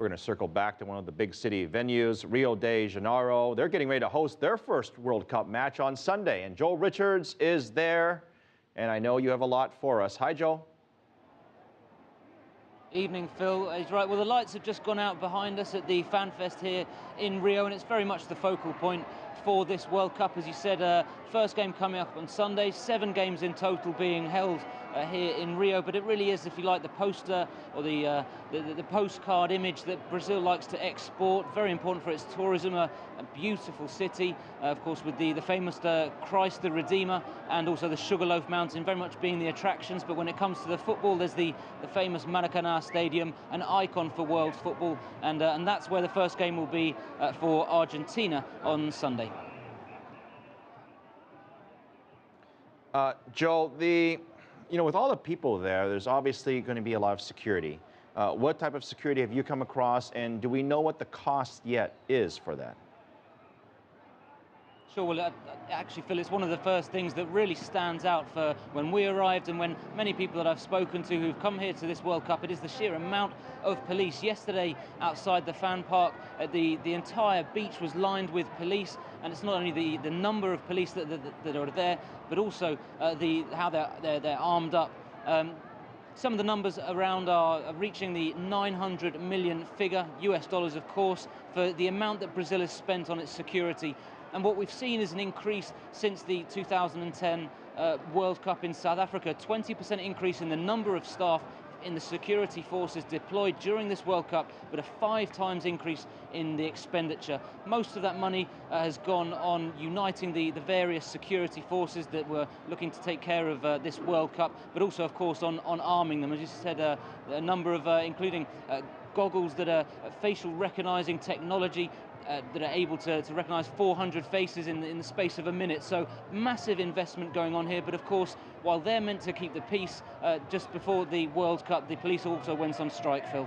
We're going to circle back to one of the big city venues, Rio de Janeiro. They're getting ready to host their first World Cup match on Sunday, and Joel Richards is there. And I know you have a lot for us. Hi, Joel. Evening, Phil. He's right. Well, the lights have just gone out behind us at the Fan Fest here in Rio, and it's very much the focal point for this World Cup. As you said, first game coming up on Sunday, 7 games in total being held here in Rio, but it really is, if you like, the poster or the postcard image that Brazil likes to export. Very important for its tourism, a beautiful city, of course, with the famous Christ the Redeemer and also the Sugarloaf Mountain very much being the attractions. But when it comes to the football, there's the famous Maracanã Stadium, an icon for world football, and that's where the first game will be for Argentina on Sunday. Joel, with all the people there, there's obviously going to be a lot of security. What type of security have you come across, and do we know what the cost yet is for that? Sure. Well, actually, Phil, it's one of the first things that really stands out for when we arrived and when many people that I've spoken to who've come here to this World Cup. It is the sheer amount of police. Yesterday, outside the fan park, the entire beach was lined with police, and it's not only the number of police that are there, but also how they're armed up. Some of the numbers around are reaching the 900 million figure, US dollars, of course, for the amount that Brazil has spent on its security. And what we've seen is an increase since the 2010 World Cup in South Africa, 20% increase in the number of staff in the security forces deployed during this World Cup, but a 5 times increase in the expenditure. Most of that money has gone on uniting the various security forces that were looking to take care of this World Cup, but also, of course, on arming them. As you said, a number of, including goggles that are facial recognizing technology, that are able to recognize 400 faces in the space of a minute. So massive investment going on here. But of course, while they're meant to keep the peace, just before the World Cup, the police also went on strike, Phil.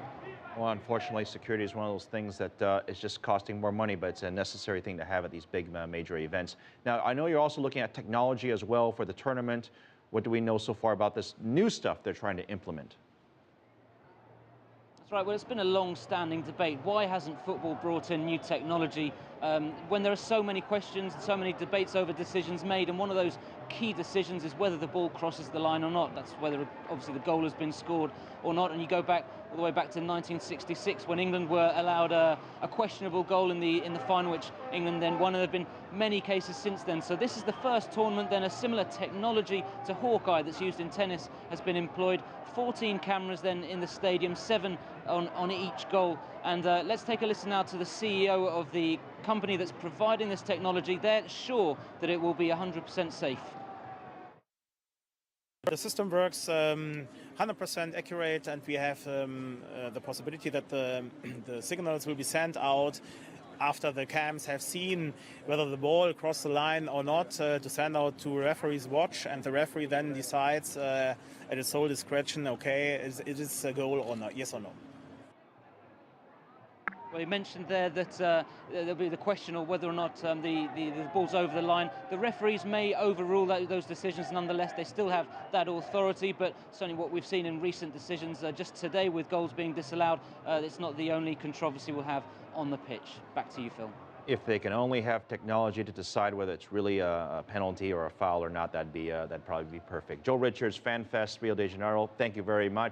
Well, unfortunately, security is one of those things that is just costing more money, but it's a necessary thing to have at these big major events. Now, I know you're also looking at technology as well for the tournament. What do we know so far about this new stuff they're trying to implement? That's right. Well, it's been a long-standing debate. Why hasn't football brought in new technology when there are so many questions and so many debates over decisions made? And one of those key decisions is whether the ball crosses the line or not. That's whether, obviously, the goal has been scored or not. And you go back all the way back to 1966 when England were allowed a questionable goal in the final, which England then won. And there have been many cases since then. So this is the first tournament. Then a similar technology to Hawkeye that's used in tennis has been employed. 14 cameras then in the stadium, 7 on each goal. And let's take a listen now to the CEO of the company that's providing this technology. They're sure that it will be 100% safe. The system works 100% accurate, and we have the possibility that the signals will be sent out after the cams have seen whether the ball crossed the line or not, to send out to referee's watch, and the referee then decides at his sole discretion, okay, is it a goal or not, yes or no. Well, you mentioned there that there'll be the question of whether or not the ball's over the line. The referees may overrule those decisions. Nonetheless, they still have that authority, but certainly what we've seen in recent decisions, just today with goals being disallowed, it's not the only controversy we'll have on the pitch. Back to you, Phil. If they can only have technology to decide whether it's really a penalty or a foul or not, that'd probably be perfect. Joel Richards, Fan Fest, Rio de Janeiro, thank you very much.